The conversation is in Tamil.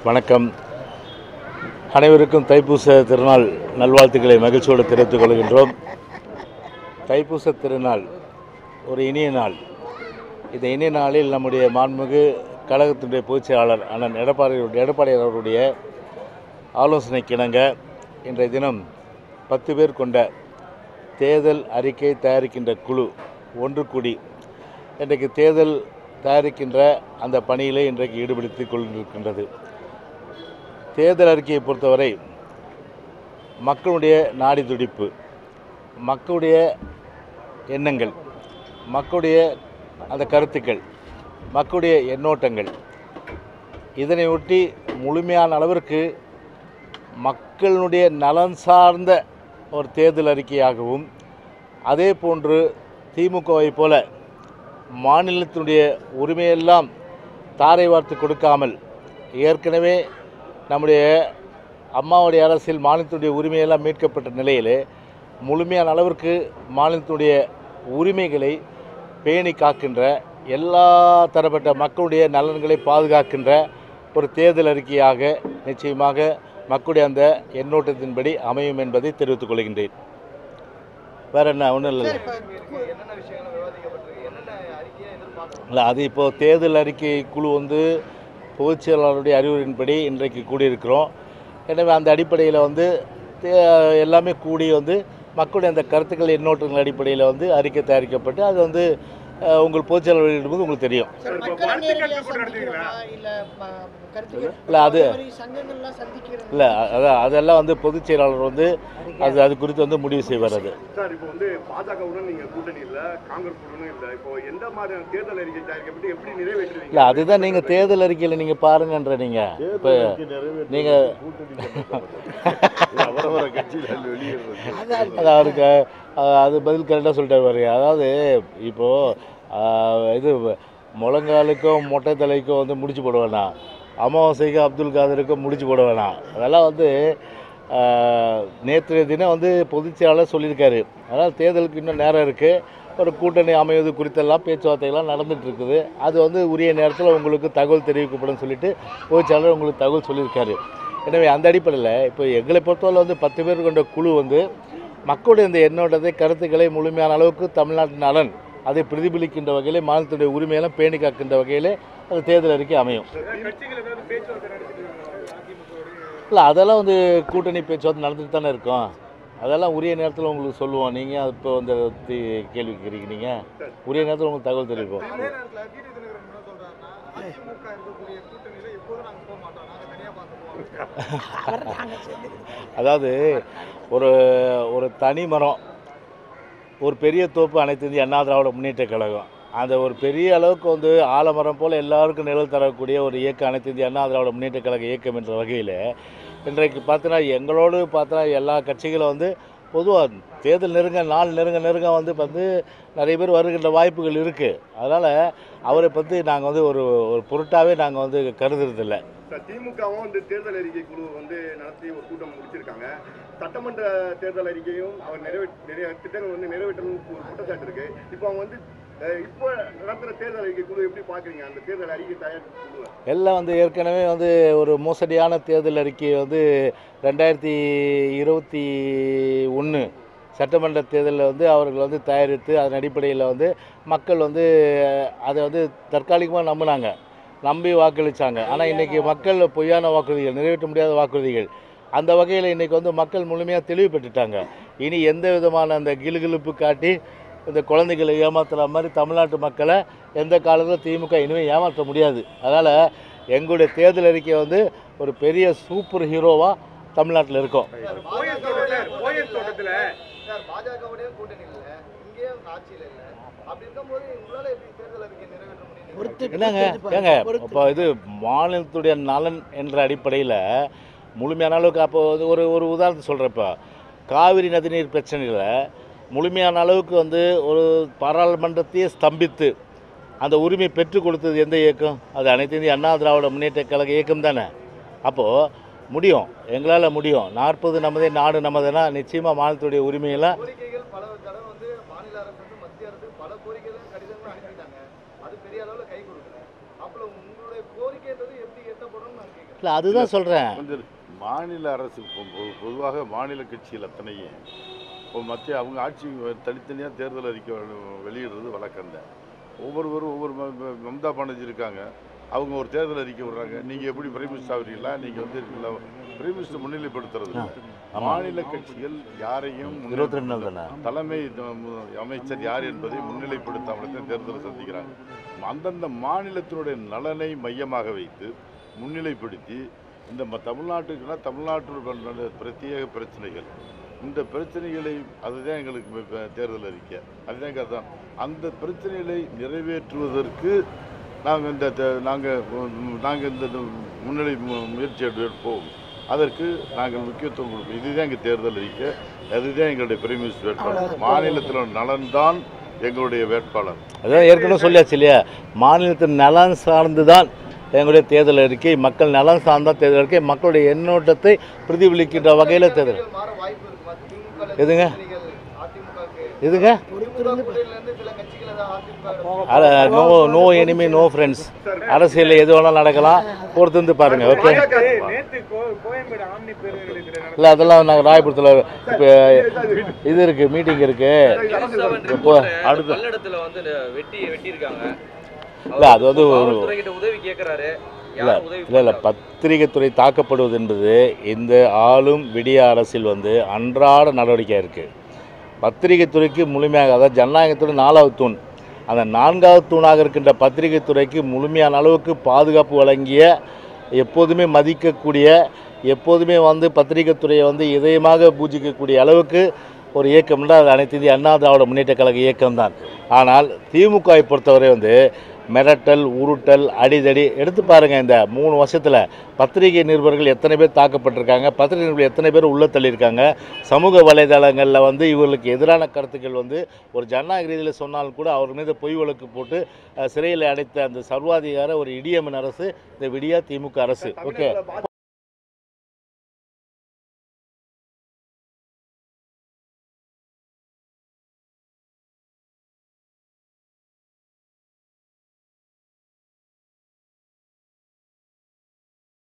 வணக்கம். அனைவருக்கும் தைப்பூச திருநாள் நல்வாழ்த்துக்களை மகிழ்ச்சியோடு தெரிவித்துக் கொள்கின்றோம். தைப்பூச திருநாள் ஒரு இனிய நாள். இந்த இனிய நாளில் நம்முடைய மாண்புமிகு கழகத்தினுடைய பொதுச்செயலாளர் அண்ணன் எடப்பாடி அவருடைய ஆலோசனைக்கிணங்க இன்றைய தினம் 10 பேர் கொண்ட தேர்தல் அறிக்கை தயாரிக்கின்ற குழு ஒன்று கூடி இன்றைக்கு தேர்தல் தயாரிக்கின்ற அந்த பணியிலே இன்றைக்கு ஈடுபடுத்திக் கொண்டிருக்கின்றது. தேர்தல் அறிக்கையை பொறுத்தவரை மக்களுடைய நாடி துடிப்பு, மக்களுடைய எண்ணங்கள், மக்களுடைய அந்த கருத்துக்கள், மக்களுடைய எண்ணோட்டங்கள், இதனை ஒட்டி முழுமையான அளவிற்கு மக்களுடைய நலன் சார்ந்த ஒரு தேர்தல் அறிக்கையாகவும், அதே போன்று திமுகவை போல மாநிலத்தினுடைய உரிமையெல்லாம் தாரை வார்த்து கொடுக்காமல், ஏற்கனவே நம்முடைய அம்மாவுடைய அரசில் மாநிலத்துடைய உரிமையெல்லாம் மீட்கப்பட்ட நிலையிலே முழுமையான அளவிற்கு மாநிலத்துடைய உரிமைகளை பேணி காக்கின்ற, எல்லா தரப்பட்ட மக்களுடைய நலன்களை பாதுகாக்கின்ற ஒரு தேர்தல் அறிக்கையாக நிச்சயமாக மக்களுடைய அந்த எண்ணோட்டத்தின்படி அமையும் என்பதை தெரிவித்துக் கொள்கின்றேன். வேற என்ன ஒன்றும் இல்லை. இல்லை, அது இப்போது தேர்தல் அறிக்கை குழு பொதுச் செயலாளருடைய அறிவுரையின்படி இன்றைக்கு கூடியிருக்கிறோம். எனவே அந்த அடிப்படையில் எல்லாமே கூடி மக்களுடைய அந்த கருத்துக்கள் எண்ணோட்டங்கள் அடிப்படையில் அறிக்கை தயாரிக்கப்பட்டு அது உங்கள் பொதுச் செயலாளர் வெளியிடும்போது உங்களுக்கு தெரியும். இல்லை, அது இல்லை, அதான் அதெல்லாம் பொதுச் செயலாளர் அது குறித்து முடிவு செய்வார். அது சார், இப்போ பாஜகவுடன் நீங்கள் கூட்டணி இல்லை, காங்கிரஸ் இல்லை, இப்போ எந்த மாதிரியான தேர்தல் அறிக்கை தயாரிக்கப்பட்டு எப்படி நிறைவேற்றுவீங்க? இல்லை, அதுதான் நீங்கள் தேர்தல் அறிக்கையில் நீங்கள் பாருங்கன்ற. நீங்கள் இப்போ நீங்கள் அவருக்கு அது பதில் கரெக்டாக சொல்லிட்டு வருங்க. அதாவது இப்போது இது முழங்காலுக்கும் மொட்டை தலைக்கும் முடிச்சு போட வேணாம், அமாவாசைக்கும் அப்துல் காதருக்கும் முடிச்சு போட வேணாம். அதெல்லாம் நேற்றைய தினம் பொதுச் செயலாளர் சொல்லியிருக்காரு. அதனால் தேர்தலுக்கு இன்னும் நேரம் இருக்குது. ஒரு கூட்டணி அமைவது குறித்தெல்லாம் பேச்சுவார்த்தைகள்லாம் நடந்துகிட்டு இருக்குது. அது உரிய நேரத்தில் உங்களுக்கு தகவல் தெரிவிக்கப்படும் சொல்லிட்டு பொதுச் செயலாளர் உங்களுக்கு தகவல் சொல்லியிருக்காரு. எனவே அந்த அடிப்படையில் இப்போ எங்களை பொறுத்தவரை 10 பேர் கொண்ட குழு மக்களுடைய இந்த எண்ணோட்டத்தை கருத்துக்களை முழுமையான அளவுக்கு தமிழ்நாட்டின் நலன் அதை பிரதிபலிக்கின்ற வகையில் மாநிலத்துடைய உரிமையெல்லாம் பேணி காக்கின்ற வகையில் அது தேர்தல் அறிக்கை அமையும். இல்லை, அதெல்லாம் கூட்டணி பேச்சுவார்த்தை நடந்துட்டு தானே இருக்கும். அதெல்லாம் உரிய நேரத்தில் உங்களுக்கு சொல்லுவோம். நீங்கள் இப்போ கேள்வி கேட்குறீங்க. நீங்கள் உரிய நேரத்தில் உங்களுக்கு தகவல் தெரிவிப்போம். அதாவது ஒரு தனி மரம், ஒரு பெரிய தோப்பு அனைத்து இந்திய அண்ணா திராவிட முன்னேற்ற கழகம், அந்த ஒரு பெரிய அளவுக்கு ஆலமரம் போல் எல்லாருக்கும் நிழல் தரக்கூடிய ஒரு இயக்கம் அனைத்து இந்திய அண்ணா திராவிட முன்னேற்ற கழக இயக்கம் என்ற வகையில் இன்றைக்கு பார்த்தோன்னா எங்களோடு பார்த்தோன்னா எல்லா கட்சிகளும் பொதுவாக தேர்தல் நாள் நெருங்க நிறைய பேர் வருகின்ற வாய்ப்புகள் இருக்குது. அதனால் அவரை பற்றி நாங்கள் ஒரு பொருட்டாகவே நாங்கள் கருதுறதில்லை. திமுகவும் தேர்தல் அறிக்கை குழு நடத்தி ஒரு கூட்டம் முடிச்சிருக்காங்க. சட்டமன்ற தேர்தல் அறிக்கையும் அவர் நிறைய திட்டங்கள் நிறைவேற்றணும் ஒரு குற்றச்சாட்டு இருக்கு. இப்போ அவங்க இப்போ நடத்துகிற தேர்தல் அறிக்கை குழு எப்படி பார்க்குறீங்க? அந்த தேர்தல் அறிக்கை தயாரிப்பு குழு எல்லாம் ஏற்கனவே ஒரு மோசடியான தேர்தல் அறிக்கையை 2021 சட்டமன்ற தேர்தலில் அவர்கள் தயாரித்து அதன் அடிப்படையில் மக்கள் அதை தற்காலிகமாக நம்பி வாக்களித்தாங்க. ஆனால் இன்றைக்கி மக்கள் பொய்யான வாக்குறுதிகள், நிறைவேற்ற முடியாத வாக்குறுதிகள், அந்த வகையில் இன்றைக்கி மக்கள் முழுமையாக தெளிவு பெற்றுட்டாங்க. இனி எந்த விதமான அந்த கிளுகிழுப்பு காட்டி இந்த குழந்தைகளை ஏமாத்துகிற மாதிரி தமிழ்நாட்டு மக்களை எந்த காலத்தில் திமுக இனிமேல் ஏமாற்ற முடியாது. அதனால் எங்களுடைய தேர்தல் அறிக்கை ஒரு பெரிய சூப்பர் ஹீரோவாக தமிழ்நாட்டில் இருக்கும். என்னங்க இப்போ மாநிலத்துடைய நலன் என்ற அடிப்படையில் முழுமையான அளவுக்கு அப்போ ஒரு உதாரணத்தை சொல்கிறேன். இப்போ காவிரி நதிநீர் பிரச்சனையில் முழுமையான அளவுக்கு ஒரு பாராளுமன்றத்தையே ஸ்தம்பித்து அந்த உரிமை பெற்றுக் கொடுத்தது எந்த இயக்கம்? அது அனைத்து இந்திய அண்ணா திராவிட முன்னேற்ற கழக இயக்கம் தானே. அப்போது முடியும், எங்களால் முடியும். 40 நமதே நாடு நமதுனா நிச்சயமாக மாநிலத்துடைய உரிமையெல்லாம் இல்லை அதுதான் சொல்கிறேன். வந்து மாநில அரசு பொதுவாக மாநில கட்சிகள் அத்தனையும் இப்போ மத்திய அவங்க ஆட்சி தனித்தனியாக தேர்தல் அறிக்கை வெளியிடுறது வழக்கம் தான். ஒவ்வொருவரும் ஒவ்வொரு மம்தா பானர்ஜி இருக்காங்க, அவங்க ஒரு தேர்தல் அறிக்கை விடுறாங்க. நீங்கள் எப்படி பிரைம் மினிஸ்டர் ஆகிறீங்களா, நீங்கள் வந்து பிரைம் மினிஸ்டர் முன்னிலைப்படுத்துறது இல்லை. மாநில கட்சிகள் யாரையும் 22 நாள் தானே தலைமை அமைச்சர் யார் என்பதை முன்னிலைப்படுத்தாமல் தான் தேர்தலை சந்திக்கிறாங்க. அந்தந்த மாநிலத்தினுடைய நலனை மையமாக வைத்து முன்னிலைப்படுத்தி இந்த தமிழ்நாட்டுக்குன்னா தமிழ்நாட்டில் பிரத்யேக பிரச்சனைகள், இந்த பிரச்சனைகளை அதுதான் எங்களுக்கு தேர்தல் அறிக்கை, அதுதான் கதான். அந்த பிரச்சனைகளை நிறைவேற்றுவதற்கு நாங்கள் இந்த முன்னிலை முயற்சி எடுப்போம். அதற்கு நாங்கள் முக்கியத்துவம் கொடுப்போம். இதுதான் எங்கள் தேர்தல் அறிக்கை, அதுதான் எங்களுடைய பிரைம் மினிஸ்டர் வேட்பாளர். மாநிலத்தில் நலன்தான் எங்களுடைய வேட்பாளர். அதான் ஏற்கனவே சொல்லியாச்சு இல்லையா, மாநிலத்தின் நலன் சார்ந்து தான் எங்களுடைய தேர்தல் அறிக்கை, மக்கள் நலன் சார்ந்த தேர்தல் அறிக்கை, மக்களுடைய எண்ணோட்டத்தை பிரதிபலிக்கின்ற வகையில் தேர்தல். எதுங்க எதுங்க நோ எனிமி நோ ஃப்ரெண்ட்ஸ். அரசியலில் எது வேணாலும் நடக்கலாம், பொறுத்து வந்து பாருங்க. ஓகே, இல்லை அதெல்லாம் நாங்கள் ராயபுரத்தில் இப்போ இது இருக்குது, மீட்டிங் இருக்குது. இப்போ அடுத்து இல்லை அது வந்து இல்லை பத்திரிகை துறை தாக்கப்படுவது என்பது இந்த ஆளும் விடிய அரசில் வந்து அன்றாட நடவடிக்கையாக இருக்குது. பத்திரிகை துறைக்கு முழுமையாக, அதாவது ஜனநாயகத்துறை 4வது தூண், அந்த 4வது தூணாக இருக்கின்ற பத்திரிகை துறைக்கு முழுமையான அளவுக்கு பாதுகாப்பு வழங்கிய, எப்போதுமே மதிக்கக்கூடிய, எப்போதுமே வந்து பத்திரிகை துறையை வந்து இதயமாக பூஜிக்கக்கூடிய அளவுக்கு ஒரு இயக்கம்னா அது அனைத்து இந்திய அண்ணா திராவிட முன்னேற்ற கழக இயக்கம்தான். ஆனால் திமுகவை பொறுத்தவரை வந்து மிரட்டல், உருட்டல், அடிதடி எடுத்து பாருங்கள். இந்த 3 வருஷத்தில் பத்திரிகை நிருபர்கள் எத்தனை பேர் தாக்கப்பட்டிருக்காங்க, பத்திரிகை நிருபர்கள் எத்தனை பேர் உள்ள தள்ளியிருக்காங்க. சமூக வலைதளங்களில் வந்து இவர்களுக்கு எதிரான கருத்துக்கள் வந்து ஒரு ஜனநாயக ரீதியில் சொன்னாலும் கூட அவர் மீது பொய் வழக்கு போட்டு சிறையில் அடைத்த அந்த சர்வாதிகார ஒரு இடியமன் அரசு இந்த விடியா திமுக அரசு. ஓகே.